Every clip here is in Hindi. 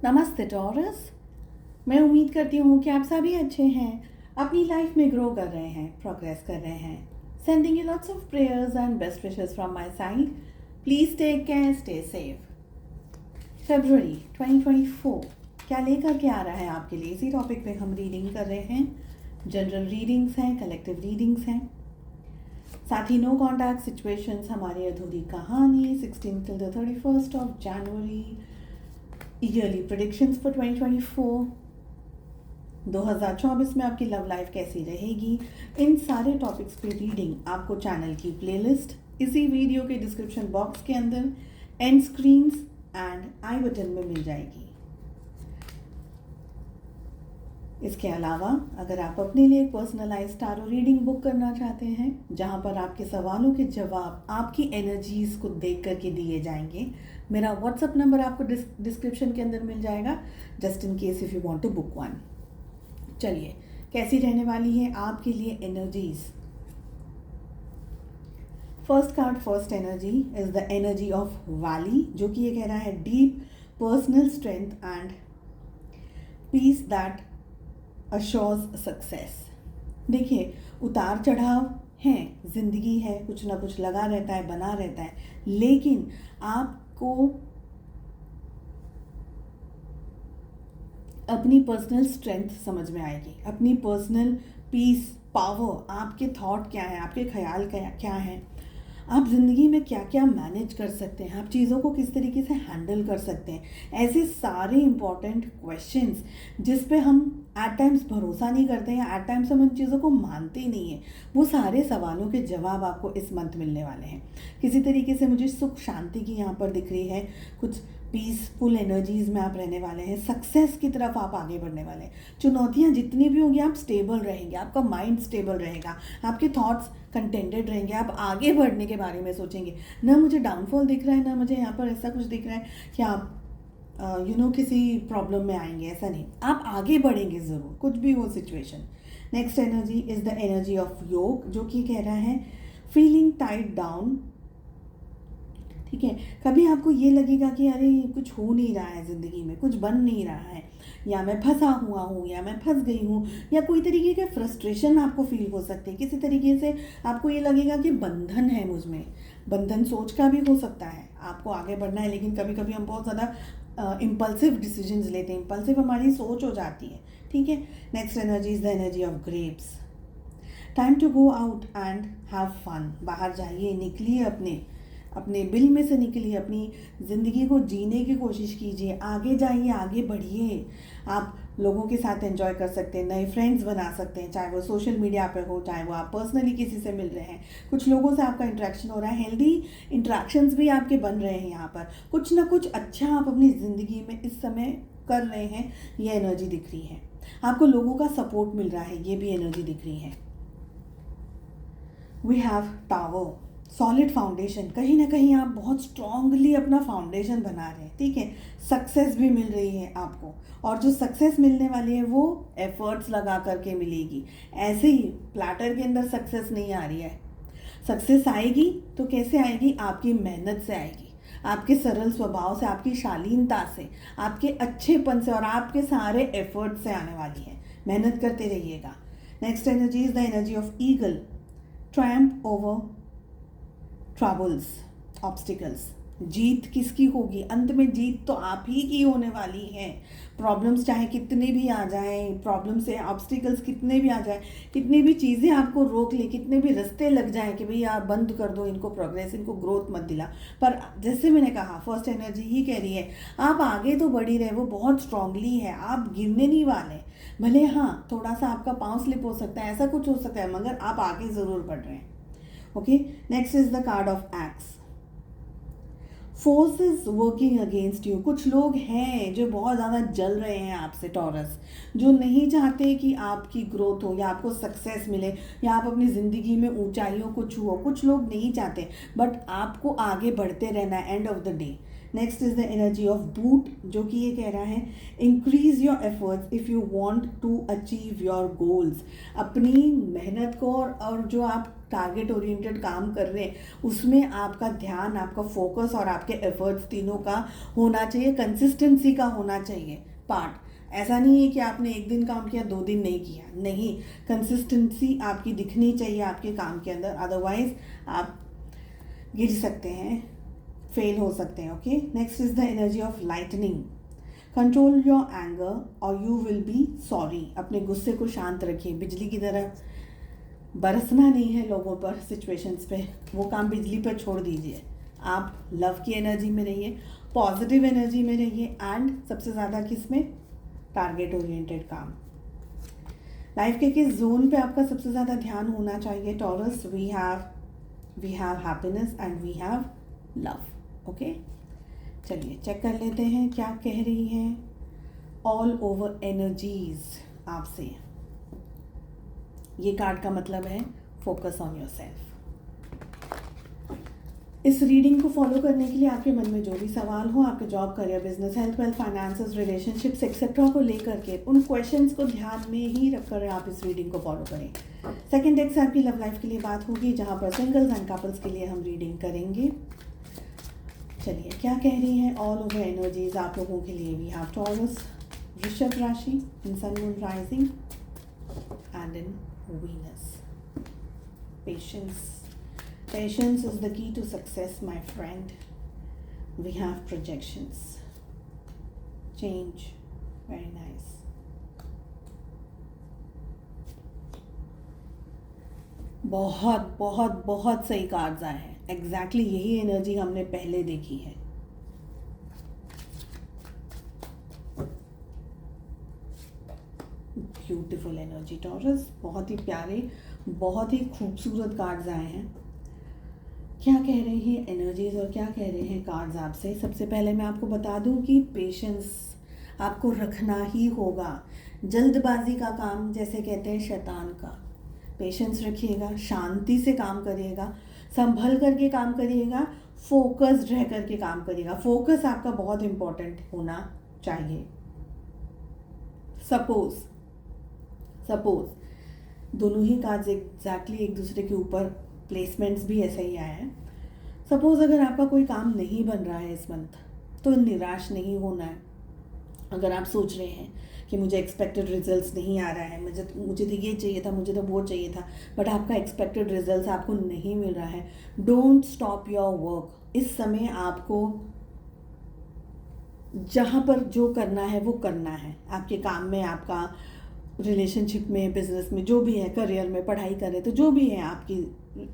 नमस्ते टॉरस। मैं उम्मीद करती हूँ कि आप सभी अच्छे हैं, अपनी लाइफ में ग्रो कर रहे हैं, प्रोग्रेस कर रहे हैं। Sending you lots of prayers and best wishes from my side. Please take care, stay safe. फरवरी 2024 क्या लेकर के आ रहा है आपके लिए, इसी टॉपिक पे हम रीडिंग कर रहे हैं। जनरल रीडिंग्स हैं, कलेक्टिव रीडिंग्स हैं, साथ ही नो कॉन्टैक्ट सिचुएशंस, हमारी अधूरी कहानी 16 till the 31st of January, yearly predictions for 2024, 2024 में आपकी लव लाइफ कैसी रहेगी, इन सारे टॉपिक्स पे रीडिंग आपको चैनल की प्लेलिस्ट इसी वीडियो के डिस्क्रिप्शन बॉक्स के अंदर, and screens and I button में मिल जाएगी। इसके अलावा अगर आप अपने लिए एक पर्सनलाइज टारो रीडिंग बुक करना चाहते हैं, जहां पर आपके सवालों के जवाब आपकी एनर्जीज को देख करके दिए जाएंगे, मेरा व्हाट्सअप नंबर आपको डिस्क्रिप्शन के अंदर मिल जाएगा, just in case if you want to book one. चलिए, कैसी रहने वाली है आपके लिए energies. First card, first energy is the energy of valley, जो कि ये कह रहा है deep personal strength and peace that assures success. देखिए, उतार चढ़ाव हैं, ज़िंदगी है, कुछ ना कुछ लगा रहता है, बना रहता है, लेकिन आपको अपनी पर्सनल स्ट्रेंथ समझ में आएगी, अपनी पर्सनल पीस, पावर, आपके थॉट क्या है, आपके ख्याल क्या है, आप ज़िंदगी में क्या क्या मैनेज कर सकते हैं, आप चीज़ों को किस तरीके से हैंडल कर सकते हैं, ऐसे सारे इम्पॉर्टेंट क्वेश्चंस जिस पे हम एट टाइम्स भरोसा नहीं करते हैं, एट टाइम्स हम उन चीज़ों को मानते ही नहीं हैं, वो सारे सवालों के जवाब आपको इस मंथ मिलने वाले हैं। किसी तरीके से मुझे सुख शांति की यहाँ पर दिख रही है, कुछ पीसफुल एनर्जीज में आप रहने वाले हैं, सक्सेस की तरफ आप आगे बढ़ने वाले हैं। चुनौतियाँ जितनी भी होंगी, आप स्टेबल रहेंगे, आपका माइंड स्टेबल रहेगा, आपके थॉट्स कंटेंटेड रहेंगे, आप आगे बढ़ने के बारे में सोचेंगे। ना मुझे डाउनफॉल दिख रहा है, ना मुझे यहाँ पर ऐसा कुछ दिख रहा है कि आप किसी प्रॉब्लम में आएंगे, ऐसा नहीं, आप आगे बढ़ेंगे ज़रूर, कुछ भी हो situation. Next energy is the energy of योग, जो कि कह रहा है फीलिंग टाइड डाउन। ठीक है, कभी आपको ये लगेगा कि अरे कुछ हो नहीं रहा है ज़िंदगी में, कुछ बन नहीं रहा है, या मैं फंसा हुआ हूँ, या मैं फंस गई हूँ, या कोई तरीके के फ्रस्ट्रेशन आपको फील हो सकते हैं। किसी तरीके से आपको ये लगेगा कि बंधन है मुझ में, बंधन सोच का भी हो सकता है, आपको आगे बढ़ना है, लेकिन कभी कभी हम बहुत ज़्यादा इम्पल्सिव डिसीजंस लेते हैं, इम्पल्सिव हमारी सोच हो जाती है। ठीक है, next energy is the energy of grapes. Time to go out and have fun. बाहर जाइए, निकलिए, अपने अपने बिल में से निकलिए, अपनी ज़िंदगी को जीने की कोशिश कीजिए, आगे जाइए, आगे बढ़िए। आप लोगों के साथ एंजॉय कर सकते हैं, नए फ्रेंड्स बना सकते हैं, चाहे वो सोशल मीडिया पे हो, चाहे वो आप पर्सनली किसी से मिल रहे हैं, कुछ लोगों से आपका इंटरेक्शन हो रहा है, हेल्दी इंटरेक्शंस भी आपके बन रहे हैं। यहाँ पर कुछ ना कुछ अच्छा आप अपनी ज़िंदगी में इस समय कर रहे हैं, ये एनर्जी दिख रही है। आपको लोगों का सपोर्ट मिल रहा है, ये भी एनर्जी दिख रही है। We have tower, solid foundation. कहीं ना कहीं आप बहुत स्ट्रांगली अपना फाउंडेशन बना रहे हैं। ठीक है, सक्सेस भी मिल रही है आपको, और जो सक्सेस मिलने वाली है वो एफर्ट्स लगा करके मिलेगी। ऐसे ही प्लैटर के अंदर सक्सेस नहीं आ रही है। सक्सेस आएगी तो कैसे आएगी? आपकी मेहनत से आएगी, आपके सरल स्वभाव से, आपकी शालीनता से, आपके अच्छेपन से, और आपके सारे एफर्ट से आने वाली है। मेहनत करते रहिएगा। Next energy is the energy of eagle. Triumph over troubles, obstacles. जीत किसकी होगी? अंत में जीत तो आप ही की होने वाली है। प्रॉब्लम्स चाहे कितने भी आ जाएं, प्रॉब्लम से ऑब्स्टिकल्स कितने भी आ जाएं, कितनी भी चीज़ें आपको रोक ले, कितने भी रास्ते लग जाएं कि भाई यार बंद कर दो इनको, प्रोग्रेस, इनको ग्रोथ मत दिला, पर जैसे मैंने कहा, फर्स्ट एनर्जी ही कह रही है आप आगे तो बढ़ ही रहे, वो बहुत स्ट्रांगली है, आप गिरने नहीं वाले। भले हाँ थोड़ा सा आपका पाँव स्लिप हो सकता है, ऐसा कुछ हो सकता है, मगर आप आगे ज़रूर बढ़ रहे हैं। Okay, next is the card of x. Forces working against you. कुछ लोग हैं जो बहुत ज़्यादा जल रहे हैं आपसे, टॉरस, जो नहीं चाहते कि आपकी ग्रोथ हो, या आपको सक्सेस मिले, या आप अपनी ज़िंदगी में ऊंचाइयों को छुओ। कुछ लोग नहीं चाहते, बट आपको आगे बढ़ते रहना है end of the day. Next is the energy of boot, जो कि ये कह रहा है increase your efforts if you want to achieve your goals. अपनी मेहनत को और जो आप टारगेट ओरिएंटेड काम कर रहे हैं उसमें आपका ध्यान, आपका फोकस और आपके एफर्ट्स तीनों का होना चाहिए, कंसिस्टेंसी का होना चाहिए पार्ट। ऐसा नहीं है कि आपने एक दिन काम किया 2 दिन नहीं किया, नहीं, कंसिस्टेंसी आपकी दिखनी चाहिए आपके काम के अंदर, अदरवाइज आप गिर सकते हैं, फेल हो सकते हैं। Okay, next is the energy of lightning, control your anger और यू विल बी सॉरी। अपने गुस्से को शांत रखिए, बिजली की तरह बरसना नहीं है लोगों पर, सिचुएशंस पे, वो काम बिजली पर छोड़ दीजिए। आप लव की एनर्जी में रहिए, पॉजिटिव एनर्जी में रहिए, एंड सबसे ज़्यादा किस में, टारगेट ओरिएंटेड काम। लाइफ के किस जोन पे आपका सबसे ज़्यादा ध्यान होना चाहिए Taurus? We have happiness and we have love. Okay, चलिए चेक कर लेते हैं क्या कह रही हैं ऑल ओवर एनर्जीज आपसे। ये कार्ड का मतलब है फोकस ऑन योरसेल्फ। इस रीडिंग को फॉलो करने के लिए आपके मन में जो भी सवाल हो, आपके job, career, business, health, wealth, finances, relationships etcetera को लेकर के, उन क्वेश्चंस को ध्यान में ही रखकर आप इस रीडिंग को फॉलो करें। सेकंड डेक से आपकी लव लाइफ के लिए बात होगी, जहां पर सिंगल्स एंड कपल्स के लिए हम रीडिंग करेंगे। चलिए क्या कह रही हैं ऑल ओवर एनर्जीज आप लोगों के लिए? वी हैव टॉरस, वृषभ राशि, in sun moon rising and in Venus. Patience is the key to success, my friend. We have projections. Change. Very nice. बहुत बहुत बहुत सही कार्ड्स आए हैं। एग्जैक्टली यही एनर्जी हमने पहले देखी है। ब्यूटीफुल एनर्जी टॉरस, बहुत ही प्यारे, बहुत ही खूबसूरत कार्ड्स आए हैं। क्या कह रहे हैं एनर्जीज और क्या कह रहे हैं कार्ड्स आपसे? सबसे पहले मैं आपको बता दूं कि पेशेंस आपको रखना ही होगा। जल्दबाजी का काम जैसे कहते हैं शैतान का। पेशेंस रखिएगा, शांति से काम करिएगा, संभल करके काम करिएगा, फोकस्ड रह करके काम करिएगा। फोकस आपका बहुत इंपॉर्टेंट होना चाहिए। सपोज दोनों ही कार्ड्स एग्जैक्टली एक दूसरे के ऊपर, प्लेसमेंट्स भी ऐसे ही आए हैं। सपोज़ अगर आपका कोई काम नहीं बन रहा है इस मंथ, तो निराश नहीं होना है। अगर आप सोच रहे हैं कि मुझे एक्सपेक्टेड रिजल्ट्स नहीं आ रहा है, मुझे तो ये चाहिए था, मुझे तो वो चाहिए था, बट आपका एक्सपेक्टेड रिजल्ट्स आपको नहीं मिल रहा है, डोंट स्टॉप योर वर्क। इस समय आपको जहाँ पर जो करना है वो करना है। आपके काम में, आपका रिलेशनशिप में, बिजनेस में, जो भी है, करियर में, पढ़ाई कर रहे तो जो भी है आपकी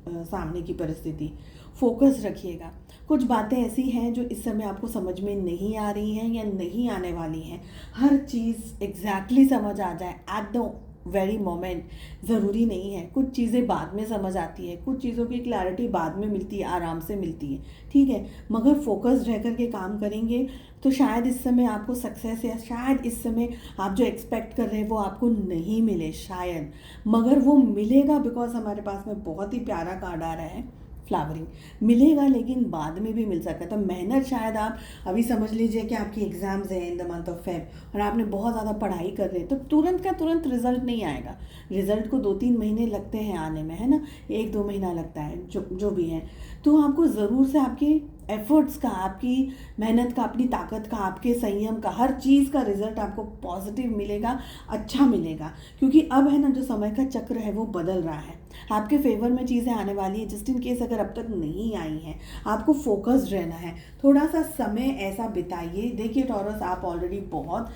सामने की परिस्थिति, फोकस रखिएगा। कुछ बातें ऐसी हैं जो इस समय आपको समझ में नहीं आ रही हैं या नहीं आने वाली हैं। हर चीज़ एग्जैक्टली समझ आ जाए एट द वेरी मोमेंट ज़रूरी नहीं है। कुछ चीज़ें बाद में समझ आती है, कुछ चीज़ों की क्लैरिटी बाद में मिलती है, आराम से मिलती है, ठीक है। मगर फोकस्ड रह करके काम करेंगे तो शायद इस समय आपको सक्सेस, या शायद इस समय आप जो एक्सपेक्ट कर रहे हैं वो आपको नहीं मिले शायद, मगर वो मिलेगा। बिकॉज हमारे पास में बहुत ही प्यारा कार्ड आ रहा है, फ्लावरिंग मिलेगा, लेकिन बाद में भी मिल सकता है। तो मेहनत, शायद आप अभी समझ लीजिए कि आपकी एग्ज़ाम्स हैं in the month of Feb और आपने बहुत ज़्यादा पढ़ाई कर रहे हैं, तो तुरंत का तुरंत रिजल्ट नहीं आएगा। रिजल्ट को 2-3 महीने लगते हैं आने में, है ना, 1-2 महीना लगता है, जो भी है। तो आपको ज़रूर से आपकी एफर्ट्स का, आपकी मेहनत का, अपनी ताकत का, आपके संयम का, हर चीज़ का रिजल्ट आपको पॉजिटिव मिलेगा, अच्छा मिलेगा। क्योंकि अब है ना, जो समय का चक्र है वो बदल रहा है, आपके फेवर में चीज़ें आने वाली है। जस्ट इन केस अगर अब तक नहीं आई हैं, आपको फोकस्ड रहना है, थोड़ा सा समय ऐसा बिताइए। देखिए टॉरस, आप ऑलरेडी बहुत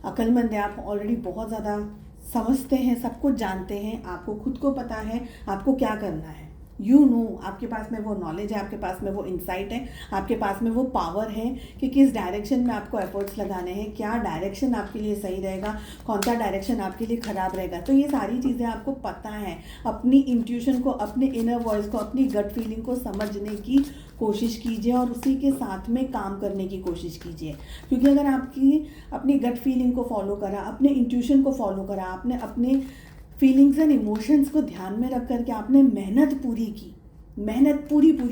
अक्लमंद हैं, आप ऑलरेडी बहुत ज़्यादा समझते हैं, सब कुछ जानते हैं, आपको खुद को पता है आपको क्या करना है। यू नो, आपके पास में वो नॉलेज है, आपके पास में वो इंसाइट है, आपके पास में वो पावर है कि किस डायरेक्शन में आपको एफर्ट्स लगाने हैं, क्या डायरेक्शन आपके लिए सही रहेगा, कौन सा डायरेक्शन आपके लिए ख़राब रहेगा। तो ये सारी चीज़ें आपको पता है। अपनी इंट्यूशन को, अपने इनर वॉइस को, अपनी गट फीलिंग को समझने की कोशिश कीजिए और उसी के साथ में काम करने की कोशिश कीजिए। क्योंकि अगर आपकी अपनी गट फीलिंग को फॉलो करा, अपने इंट्यूशन को फॉलो करा, आपने अपने फीलिंग्स एंड इमोशंस को ध्यान में रख करके आपने मेहनत पूरी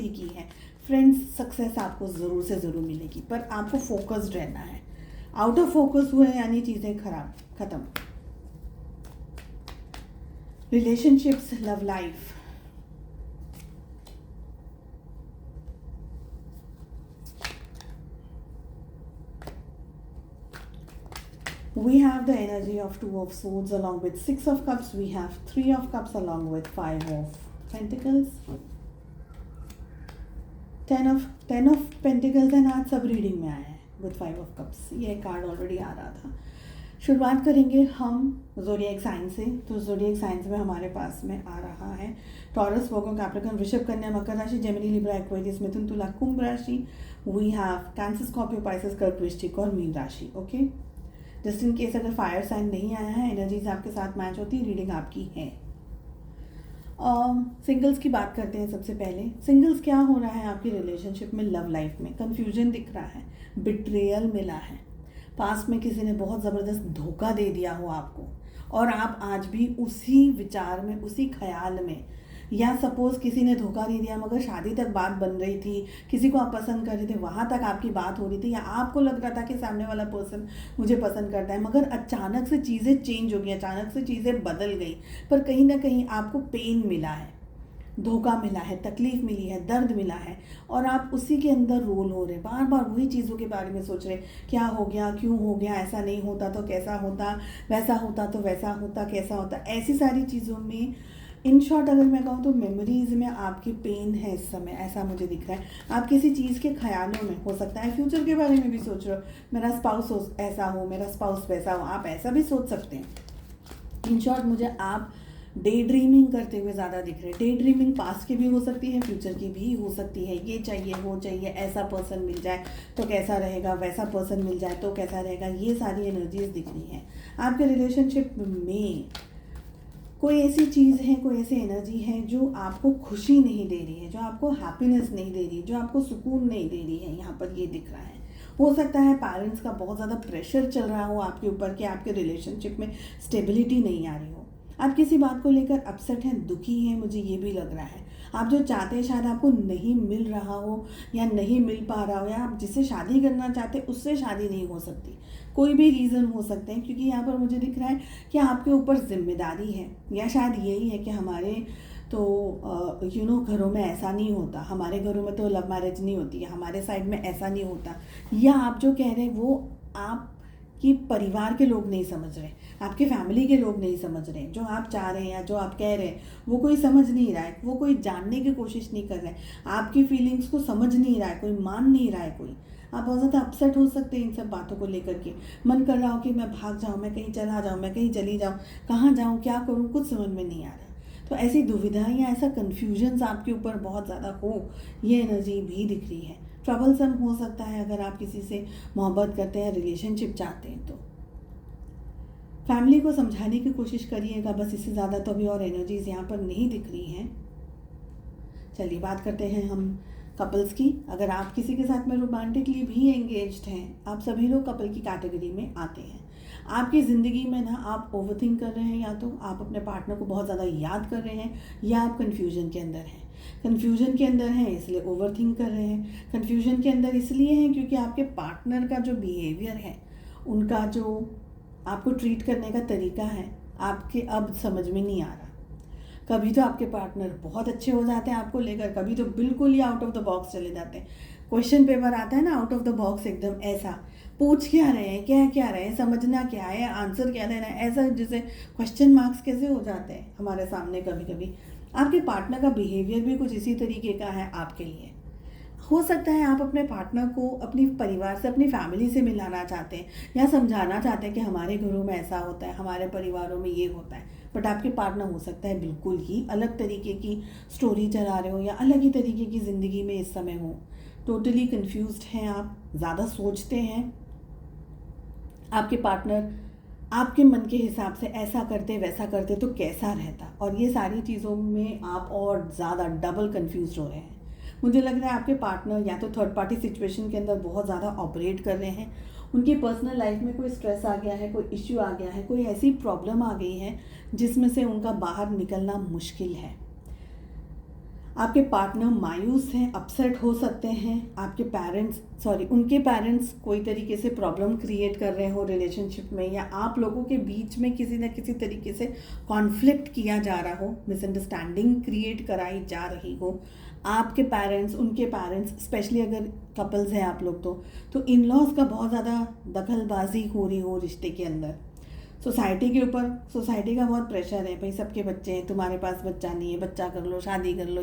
की है, फ्रेंड्स, सक्सेस आपको ज़रूर से ज़रूर मिलेगी, पर आपको फोकस्ड रहना है। आउट ऑफ फोकस हुए यानी चीज़ें खराब, ख़त्म। Relationships, love life, we have the energy of Two of Swords along with Six of Cups. We have Three of Cups along with Five of Pentacles, Ten of Pentacles, and आज सब रीडिंग में आया है with Five of Cups. ये कार्ड ऑलरेडी आ रहा था। शुरुआत करेंगे हम ज़ोडिएक साइन से। तो ज़ोडिएक साइंस में हमारे पास में आ रहा है टॉरस, वर्गो, कैप्रिकॉर्न, वृषभ, कन्या, मकर राशि, जेमिनी, लिब्रा, एक्वेरियस, मिथुन, तुला, कुंभ राशि। We have cancer, Scorpio, Pisces, कर्क, वृश्चिक और मीन राशि। ओके, जस्ट इन केस अगर फायर साइन नहीं आया है, एनर्जीज आपके साथ मैच होती है, रीडिंग आपकी है। सिंगल्स की बात करते हैं। सबसे पहले सिंगल्स, क्या हो रहा है आपकी रिलेशनशिप में, लव लाइफ में? कन्फ्यूजन दिख रहा है, बिट्रेयल मिला है, पास्ट में किसी ने बहुत ज़बरदस्त धोखा दे दिया हो आपको, और आप आज भी उसी विचार में, उसी ख्याल में, या सपोज़ किसी ने धोखा नहीं दिया मगर शादी तक बात बन रही थी, किसी को आप पसंद कर रहे थे, वहाँ तक आपकी बात हो रही थी, या आपको लग रहा था कि सामने वाला पर्सन मुझे पसंद करता है, मगर अचानक से चीज़ें चेंज हो गई, अचानक से चीज़ें बदल गई, पर कहीं ना कहीं आपको पेन मिला है, धोखा मिला है, तकलीफ़ मिली है, दर्द मिला है, और आप उसी के अंदर रोल हो रहे, बार बार वही चीज़ों के बारे में सोच रहे, क्या हो गया, क्यों हो गया, ऐसा नहीं होता तो कैसा होता, वैसा होता तो वैसा होता, कैसा होता, ऐसी सारी चीज़ों में। इन शॉर्ट अगर मैं कहूँ तो मेमोरीज़ में आपकी पेन है इस समय, ऐसा मुझे दिख रहा है। आप किसी चीज़ के ख्यालों में, हो सकता है फ्यूचर के बारे में भी सोच रहे हो, मेरा स्पाउस ऐसा हो, मेरा स्पाउस वैसा हो, आप ऐसा भी सोच सकते हैं। इन शॉर्ट मुझे आप डे ड्रीमिंग करते हुए ज़्यादा दिख रहे हैं। डे ड्रीमिंग पास्ट की भी हो सकती है, फ्यूचर की भी हो सकती है। ये चाहिए, वो चाहिए, ऐसा पर्सन मिल जाए तो कैसा रहेगा, वैसा पर्सन मिल जाए तो कैसा रहेगा, ये सारी एनर्जीज दिख रही हैं। आपके रिलेशनशिप में कोई ऐसी चीज़ है, कोई ऐसी एनर्जी है जो आपको खुशी नहीं दे रही है, जो आपको हैप्पीनेस नहीं दे रही, जो आपको सुकून नहीं दे रही है, यहाँ पर ये दिख रहा है। हो सकता है पेरेंट्स का बहुत ज़्यादा प्रेशर चल रहा हो आपके ऊपर कि आपके रिलेशनशिप में स्टेबिलिटी नहीं आ रही हो, आप किसी बात को लेकर अपसेट हैं, दुखी हैं, मुझे ये भी लग रहा है। आप जो चाहते हैं शायद आपको नहीं मिल रहा हो, या नहीं मिल पा रहा हो, या आप जिससे शादी करना चाहते हैं उससे शादी नहीं हो सकती, कोई भी रीज़न हो सकते हैं। क्योंकि यहाँ पर मुझे दिख रहा है कि आपके ऊपर जिम्मेदारी है, या शायद यही है कि हमारे तो घरों में ऐसा नहीं होता, हमारे घरों में तो लव मैरिज नहीं होती, या हमारे साइड में ऐसा नहीं होता, या आप जो कह रहे हैं वो आप कि परिवार के लोग नहीं समझ रहे, आपके फैमिली के लोग नहीं समझ रहे, जो आप चाह रहे हैं या जो आप कह रहे हैं वो कोई समझ नहीं रहा है, वो कोई जानने की कोशिश नहीं कर रहा है, आपकी फीलिंग्स को समझ नहीं रहा है, कोई मान नहीं रहा है कोई। आप बहुत ज़्यादा अपसेट हो सकते हैं इन सब बातों को लेकर के। मन कर रहा हो कि मैं भाग जाऊँ, मैं कहीं चला जाऊँ, मैं कहीं चली जाऊँ, कहाँ जाऊँ, क्या करूँ, कुछ समझ में नहीं आ रहा। तो ऐसी दुविधा या ऐसा कन्फ्यूजन्स आपके ऊपर बहुत ज़्यादा हो, ये एनर्जी भी दिख रही है। ट्रबलसम हो सकता है अगर आप किसी से मोहब्बत करते हैं, रिलेशनशिप चाहते हैं तो। फैमिली को समझाने की कोशिश करिएगा, बस इससे ज़्यादा तो अभी और एनर्जीज यहाँ पर नहीं दिख रही हैं। चलिए बात करते हैं हम कपल्स की। अगर आप किसी के साथ में रोमांटिकली भी एंगेज्ड हैं, आप सभी लोग कपल की कैटेगरी में आते हैं। आपकी ज़िंदगी में ना आप ओवरथिंक कर रहे हैं, या तो आप अपने पार्टनर को बहुत ज़्यादा याद कर रहे हैं, या आप कन्फ्यूजन के अंदर हैं। कन्फ्यूजन के अंदर हैं इसलिए ओवरथिंक कर रहे हैं। कन्फ्यूजन के अंदर इसलिए हैं क्योंकि आपके पार्टनर का जो बिहेवियर है, उनका जो आपको ट्रीट करने का तरीका है, आपके अब समझ में नहीं आ रहा। कभी तो आपके पार्टनर बहुत अच्छे हो जाते हैं आपको लेकर, कभी तो बिल्कुल ही आउट ऑफ द बॉक्स चले जाते हैं। क्वेश्चन पेपर आता है ना, आउट ऑफ द बॉक्स एकदम ऐसा, पूछ क्या रहे हैं, क्या रहे हैं, समझना क्या है, आंसर क्या देना है, ऐसा जैसे क्वेश्चन मार्क्स कैसे हो जाते हैं हमारे सामने। कभी कभी आपके पार्टनर का बिहेवियर भी कुछ इसी तरीके का है आपके लिए। हो सकता है आप अपने पार्टनर को अपनी परिवार से, अपनी फैमिली से मिलाना चाहते हैं, या समझाना चाहते हैं कि हमारे घरों में ऐसा होता है, हमारे परिवारों में ये होता है, बट आपके पार्टनर हो सकता है बिल्कुल ही अलग तरीके की स्टोरी चला रहे हो, या अलग ही तरीके की ज़िंदगी में इस समय हो। टोटली कन्फ्यूज्ड हैं आप, ज़्यादा सोचते हैं। आपके पार्टनर आपके मन के हिसाब से ऐसा करते वैसा करते तो कैसा रहता, और ये सारी चीज़ों में आप और ज़्यादा डबल कन्फ्यूज हो रहे हैं। मुझे लग रहा है आपके पार्टनर या तो थर्ड पार्टी सिचुएशन के अंदर बहुत ज़्यादा ऑपरेट कर रहे हैं, उनकी पर्सनल लाइफ में कोई स्ट्रेस आ गया है, कोई इश्यू आ गया है, कोई ऐसी प्रॉब्लम आ गई है जिसमें से उनका बाहर निकलना मुश्किल है। आपके पार्टनर मायूस हैं, अपसेट हो सकते हैं, आपके उनके पेरेंट्स कोई तरीके से प्रॉब्लम क्रिएट कर रहे हो रिलेशनशिप में, या आप लोगों के बीच में किसी न किसी तरीके से कॉन्फ्लिक्ट किया जा रहा हो, मिसअंडरस्टैंडिंग क्रिएट कराई जा रही हो। आपके पेरेंट्स, उनके पेरेंट्स, स्पेशली अगर कपल्स हैं आप लोग तो इन लॉज का बहुत ज़्यादा दखलबाजी हो रही हो रिश्ते के अंदर। सोसाइटी के ऊपर, सोसाइटी का बहुत प्रेशर है, भाई सबके बच्चे हैं, तुम्हारे पास बच्चा नहीं है, बच्चा कर लो, शादी कर लो,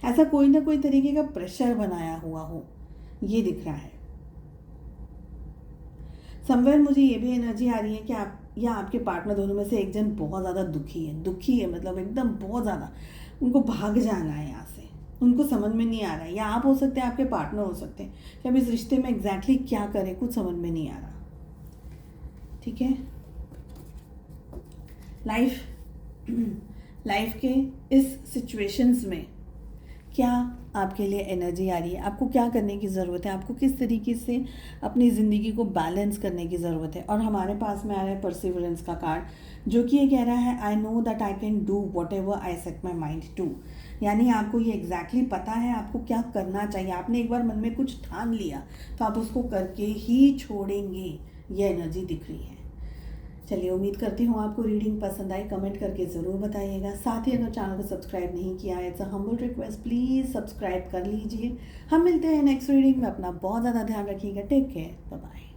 ऐसा कोई ना कोई तरीके का प्रेशर बनाया हुआ हो, ये दिख रहा है। समवेयर मुझे ये भी एनर्जी आ रही है कि आप या आपके पार्टनर दोनों में से एक जन बहुत ज़्यादा दुखी है, मतलब एकदम बहुत ज़्यादा उनको भाग जाना है यहाँ से, उनको समझ में नहीं आ रहा है, या आप हो सकते हैं, आपके पार्टनर हो सकते हैं कि अब इस रिश्ते में एग्जैक्टली क्या करें, कुछ समझ में नहीं आ रहा। ठीक है, लाइफ के इस सिचुएशंस में क्या आपके लिए एनर्जी आ रही है, आपको क्या करने की ज़रूरत है, आपको किस तरीके से अपनी ज़िंदगी को बैलेंस करने की ज़रूरत है। और हमारे पास में आ रहा है परसिवरेंस का कार्ड, जो कि ये कह रहा है I know that I can do whatever I set my mind to. यानी आपको ये एग्जैक्टली पता है आपको क्या करना चाहिए, आपने एक बार मन में कुछ ठान लिया तो आप उसको करके ही छोड़ेंगे, ये एनर्जी दिख रही है। चलिए, उम्मीद करती हूँ आपको रीडिंग पसंद आई, कमेंट करके ज़रूर बताइएगा। साथ ही अगर चैनल को सब्सक्राइब नहीं किया है, it's a humble request, please subscribe कर लीजिए। हम मिलते हैं नेक्स्ट रीडिंग में, अपना बहुत ज़्यादा ध्यान रखिएगा, टेक केयर, बाय बाय।